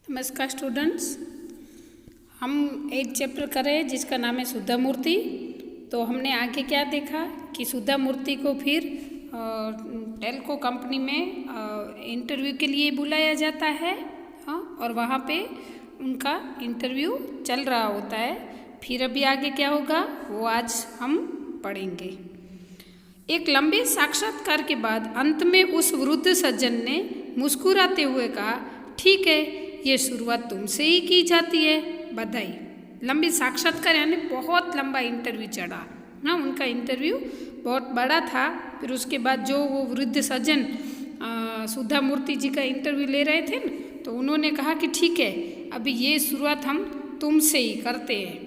नमस्कार स्टूडेंट्स। हम 8 चैप्टर कर रहे हैं जिसका नाम है सुधा मूर्ति। तो हमने आगे क्या देखा कि सुधा मूर्ति को फिर टेल्को कंपनी में इंटरव्यू के लिए बुलाया जाता है। हाँ, और वहाँ पे उनका इंटरव्यू चल रहा होता है। फिर अभी आगे क्या होगा वो आज हम पढ़ेंगे। एक लंबे साक्षात्कार के बाद अंत में उस वृद्ध सज्जन ने मुस्कुराते हुए कहा, ठीक है, ये शुरुआत तुमसे ही की जाती है, बधाई। लंबी साक्षात्कार यानी बहुत लंबा इंटरव्यू चढ़ा ना, उनका इंटरव्यू बहुत बड़ा था। फिर उसके बाद जो वो वृद्ध सज्जन सुधा मूर्ति जी का इंटरव्यू ले रहे थे न, तो उन्होंने कहा कि ठीक है, अभी ये शुरुआत हम तुमसे ही करते हैं।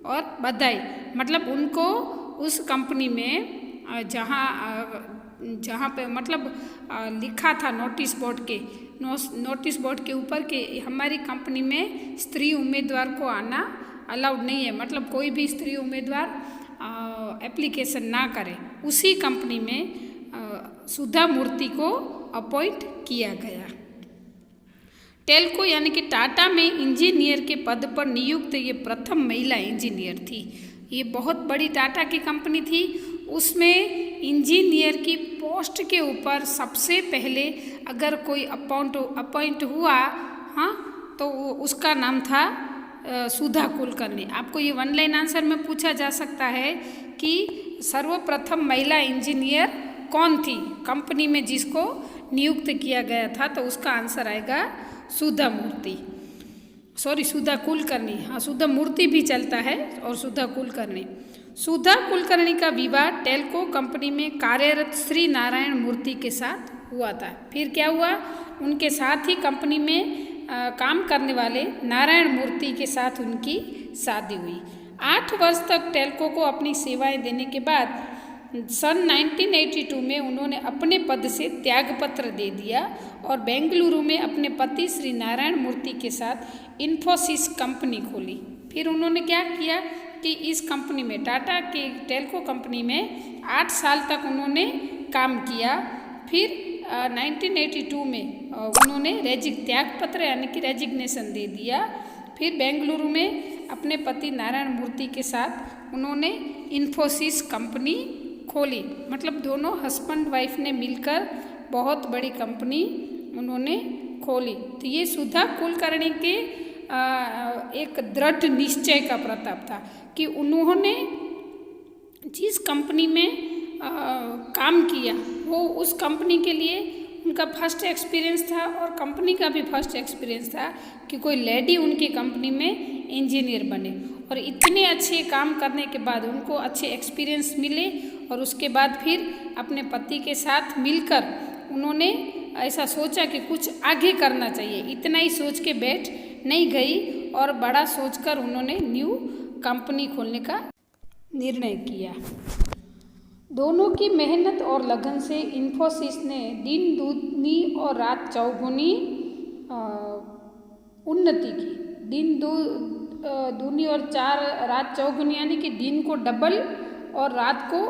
और बधाई मतलब उनको उस कंपनी में जहाँ पे मतलब लिखा था नोटिस बोर्ड के ऊपर कि हमारी कंपनी में स्त्री उम्मीदवार को आना अलाउड नहीं है, मतलब कोई भी स्त्री उम्मीदवार एप्लीकेशन ना करे। उसी कंपनी में सुधा मूर्ति को अपॉइंट किया गया। टेल्को यानी कि टाटा में इंजीनियर के पद पर नियुक्त ये प्रथम महिला इंजीनियर थी। ये बहुत बड़ी टाटा की कंपनी थी। उसमें इंजीनियर की पोस्ट के ऊपर सबसे पहले अगर कोई अपॉइंट हुआ, हाँ, तो उसका नाम था सुधा कुलकर्णी। आपको ये 1 लाइन आंसर में पूछा जा सकता है कि सर्वप्रथम महिला इंजीनियर कौन थी कंपनी में जिसको नियुक्त किया गया था, तो उसका आंसर आएगा सुधा कुलकर्णी। हाँ, सुधा मूर्ति भी चलता है और सुधा कुलकर्णी। सुधा कुलकर्णी का विवाह टेल्को कंपनी में कार्यरत श्री नारायण मूर्ति के साथ हुआ था। फिर क्या हुआ, उनके साथ ही कंपनी में काम करने वाले नारायण मूर्ति के साथ उनकी शादी हुई। 8 वर्ष तक टेल्को को अपनी सेवाएं देने के बाद सन 1982 में उन्होंने अपने पद से त्यागपत्र दे दिया और बेंगलुरु में अपने पति श्री नारायण मूर्ति के साथ इन्फोसिस कंपनी खोली। फिर उन्होंने क्या किया कि इस कंपनी में टाटा के टेल्को कंपनी में 8 साल तक उन्होंने काम किया। फिर 1982 में उन्होंने त्यागपत्र यानी कि रेजिग्नेशन दे दिया। फिर बेंगलुरु में अपने पति नारायण मूर्ति के साथ उन्होंने इन्फोसिस कंपनी खोली। मतलब दोनों हस्बैंड वाइफ ने मिलकर बहुत बड़ी कंपनी उन्होंने खोली। तो ये सुधा कुलकर्णी के एक दृढ़ निश्चय का प्रताप था कि उन्होंने जिस कंपनी में काम किया वो उस कंपनी के लिए उनका फर्स्ट एक्सपीरियंस था और कंपनी का भी फर्स्ट एक्सपीरियंस था कि कोई लेडी उनकी कंपनी में इंजीनियर बने। और इतने अच्छे काम करने के बाद उनको अच्छे एक्सपीरियंस मिले और उसके बाद फिर अपने पति के साथ मिलकर उन्होंने ऐसा सोचा कि कुछ आगे करना चाहिए। इतना ही सोच के बैठ नहीं गई और बड़ा सोचकर उन्होंने न्यू कंपनी खोलने का निर्णय किया। दोनों की मेहनत और लगन से इन्फोसिस ने दिन दूनी और रात चौगुनी उन्नति की। दिन दूनी और रात चौगुनी यानी कि दिन को डबल और रात को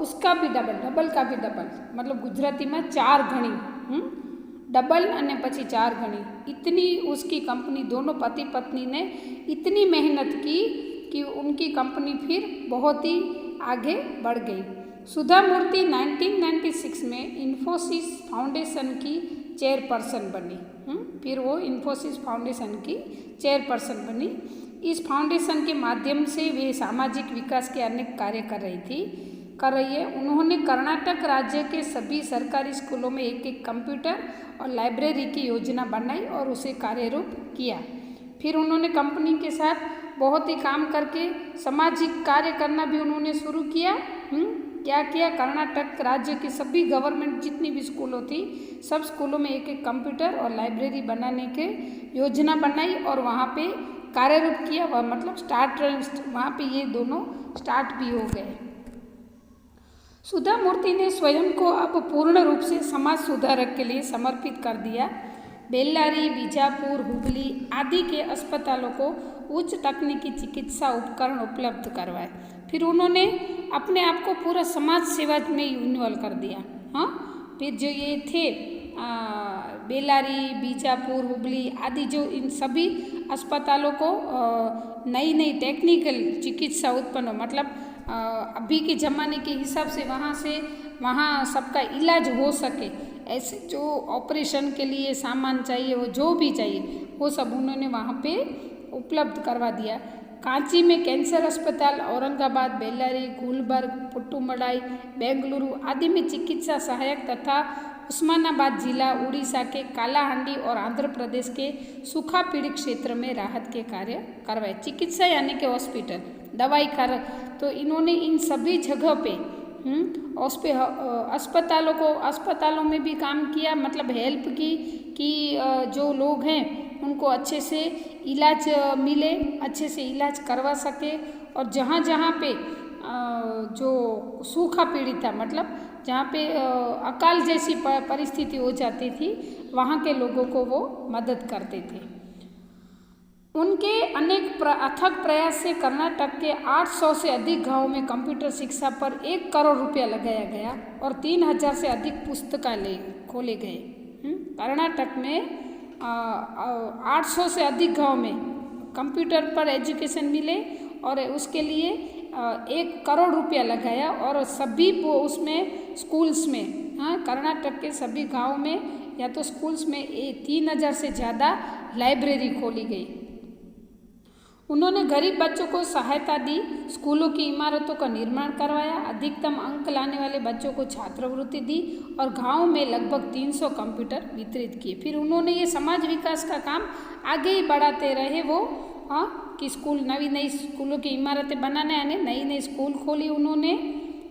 उसका भी डबल का भी डबल, मतलब गुजराती में 4 गणी, डबल અને પછી 4 गणी। इतनी उसकी कंपनी, दोनों पति पत्नी ने इतनी मेहनत की कि उनकी कंपनी फिर बहुत ही आगे बढ़ गई। सुधा मूर्ति 1996 में इन्फोसिस फाउंडेशन की चेयरपर्सन बनी। फिर वो इन्फोसिस फाउंडेशन की चेयरपर्सन बनी। इस फाउंडेशन के माध्यम से वे सामाजिक विकास के अनेक कार्य कर रही है। उन्होंने कर्नाटक राज्य के सभी सरकारी स्कूलों में एक कंप्यूटर और लाइब्रेरी की योजना बनाई और उसे कार्यरूप किया। फिर उन्होंने कंपनी के साथ बहुत ही काम करके सामाजिक कार्य करना भी उन्होंने शुरू किया। क्या किया, कर्नाटक राज्य की सभी गवर्नमेंट जितनी भी स्कूलों थी सब स्कूलों में एक कंप्यूटर और लाइब्रेरी बनाने के योजना बनाई और वहाँ पे कार्यरूप किया। वह मतलब वहाँ पे ये दोनों स्टार्ट भी हो गए। सुधा मूर्ति ने स्वयं को अब पूर्ण रूप से समाज सुधारक के लिए समर्पित कर दिया। बेल्लारी, बीजापुर, हुबली आदि के अस्पतालों को उच्च तकनीकी चिकित्सा उपकरण उपलब्ध करवाए। फिर उन्होंने अपने आप को पूरा समाज सेवा में इन्वॉल्व कर दिया। हाँ, फिर जो ये थे बेल्लारी, बीजापुर, हुबली आदि जो इन सभी अस्पतालों को नई नई टेक्निकल चिकित्सा उत्पन्न हो, मतलब अभी के ज़माने के हिसाब से वहाँ सबका इलाज हो सके, ऐसे जो ऑपरेशन के लिए सामान चाहिए, वो जो भी चाहिए वो सब उन्होंने वहाँ पे उपलब्ध करवा दिया। कांची में कैंसर अस्पताल, औरंगाबाद, बेल्लारी, गुलबर्ग, पुट्टुमलाई, बेंगलुरु आदि में चिकित्सा सहायक तथा उस्मानाबाद जिला, उड़ीसा के कालाहांडी और आंध्र प्रदेश के सूखा पीड़ित क्षेत्र में राहत के कार्य करवाए। चिकित्सा यानी कि हॉस्पिटल, दवाई खाना, तो इन्होंने इन सभी जगह पे अस्पतालों में भी काम किया, मतलब हेल्प की कि जो लोग हैं उनको अच्छे से इलाज मिले, अच्छे से इलाज करवा सके। और जहाँ जहाँ पे जो सूखा पीड़ित था, मतलब जहाँ पे अकाल जैसी परिस्थिति हो जाती थी, वहाँ के लोगों को वो मदद करते थे। उनके अनेक अथक प्रयास से कर्नाटक के 800 से अधिक गांवों में कंप्यूटर शिक्षा पर 1 करोड़ रुपया लगाया गया और 3000 से अधिक पुस्तकालय खोले गए। कर्नाटक में 800 से अधिक गांव में कंप्यूटर पर एजुकेशन मिले और उसके लिए 1 करोड़ रुपया लगाया और सभी वो उसमें स्कूल्स में, कर्नाटक के सभी गांव में या तो स्कूल्स में 3000 से ज़्यादा लाइब्रेरी खोली गई। उन्होंने गरीब बच्चों को सहायता दी, स्कूलों की इमारतों का निर्माण करवाया, अधिकतम अंक लाने वाले बच्चों को छात्रवृत्ति दी और गांव में लगभग 300 कंप्यूटर वितरित किए। फिर उन्होंने ये समाज विकास का काम आगे ही बढ़ाते रहे वो, कि स्कूल, नई स्कूलों की इमारतें बनाने यानी नई स्कूल खोली उन्होंने।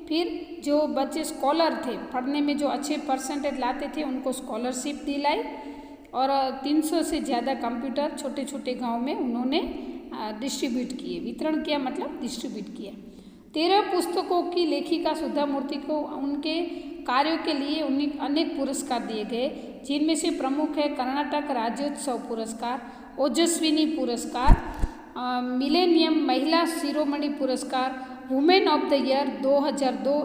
फिर जो बच्चे स्कॉलर थे, पढ़ने में जो अच्छे परसेंटेज लाते थे, उनको स्कॉलरशिप दिलाई और 300 से ज़्यादा कंप्यूटर छोटे छोटे गाँव में उन्होंने डिस्ट्रीब्यूट किए, वितरण किया मतलब डिस्ट्रीब्यूट किया। 13 पुस्तकों की लेखिका सुधा मूर्ति को उनके कार्यों के लिए उन्हें अनेक पुरस्कार दिए गए, जिनमें से प्रमुख है कर्नाटक राज्योत्सव पुरस्कार, ओजस्विनी पुरस्कार, मिलेनियम महिला शिरोमणि पुरस्कार, women of the year 2002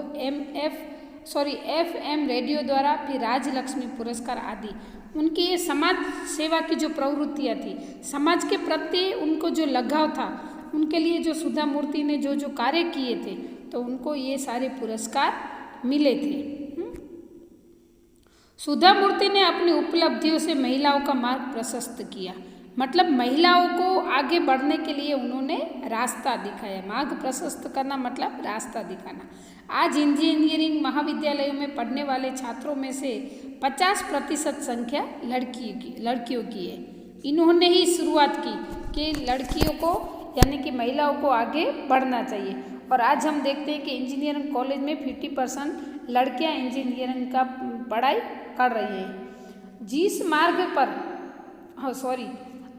FM radio द्वारा, फिर राजलक्ष्मी पुरस्कार आदि। उनकी ये समाज सेवा की जो प्रवृत्तियाँ थी, समाज के प्रति उनको जो लगाव था, उनके लिए जो सुधा मूर्ति ने जो कार्य किए थे, तो उनको ये सारे पुरस्कार मिले थे। सुधा मूर्ति ने अपनी उपलब्धियों से महिलाओं का मार्ग प्रशस्त किया, मतलब महिलाओं को आगे बढ़ने के लिए उन्होंने रास्ता दिखाया। मार्ग प्रशस्त करना मतलब रास्ता दिखाना। आज इंजीनियरिंग महाविद्यालयों में पढ़ने वाले छात्रों में से 50% संख्या लड़कियों की है। इन्होंने ही शुरुआत की कि लड़कियों को यानी कि महिलाओं को आगे बढ़ना चाहिए। और आज हम देखते हैं कि इंजीनियरिंग कॉलेज में 50% लड़कियां इंजीनियरिंग का पढ़ाई कर रही हैं। जिस मार्ग पर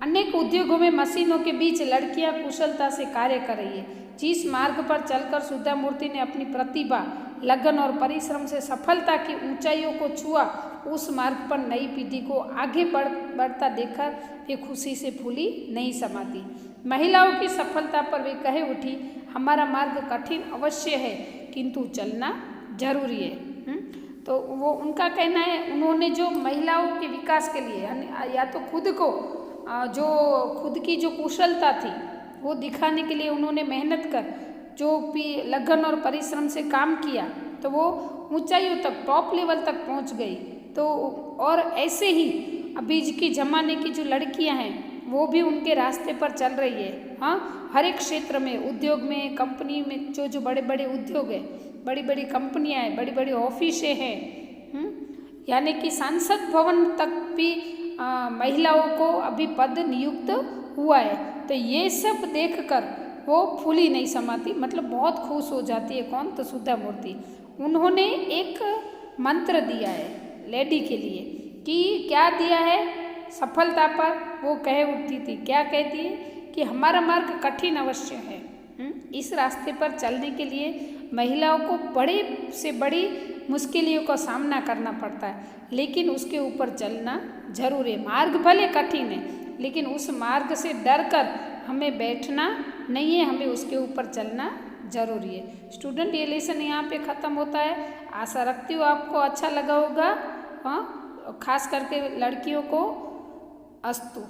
अनेक उद्योगों में मशीनों के बीच लड़कियां कुशलता से कार्य कर रही है, जिस मार्ग पर चलकर सुधा मूर्ति ने अपनी प्रतिभा, लगन और परिश्रम से सफलता की ऊंचाइयों को छुआ, उस मार्ग पर नई पीढ़ी को आगे बढ़ता देखकर वे खुशी से फूली नहीं समाती। महिलाओं की सफलता पर वे कहे उठी, हमारा मार्ग कठिन अवश्य है किंतु चलना जरूरी है। तो वो उनका कहना है, उन्होंने जो महिलाओं के विकास के लिए या तो खुद की जो कुशलता थी वो दिखाने के लिए उन्होंने मेहनत कर जो भी लगन और परिश्रम से काम किया, तो वो ऊंचाइयों तक, टॉप लेवल तक पहुंच गई। तो और ऐसे ही अभी की ज़माने की जो लड़कियां हैं वो भी उनके रास्ते पर चल रही है। हर एक क्षेत्र में, उद्योग में, कंपनी में, जो बड़े बड़े उद्योग है, बड़ी बड़ी कंपनियां हैं, बड़ी बड़ी ऑफिसें हैं, यानी कि सांसद भवन तक भी महिलाओं को अभी पद नियुक्त हुआ है। तो ये सब देखकर वो फूली नहीं समाती, मतलब बहुत खुश हो जाती है। कौन? तो सुधा मूर्ति। उन्होंने एक मंत्र दिया है लेडी के लिए कि क्या दिया है सफलता पर, वो कह उठती थी, क्या कहती है कि हमारा मार्ग कठिन अवश्य है। इस रास्ते पर चलने के लिए महिलाओं को बड़े से बड़ी मुश्किलों का सामना करना पड़ता है, लेकिन उसके ऊपर चलना जरूर है। मार्ग भले कठिन है, लेकिन उस मार्ग से डरकर हमें बैठना नहीं है, हमें उसके ऊपर चलना जरूरी है। स्टूडेंट, ये लेसन यहाँ पे ख़त्म होता है। आशा रखती हूँ आपको अच्छा लगा होगा। खास करके लड़कियों को अस्तु।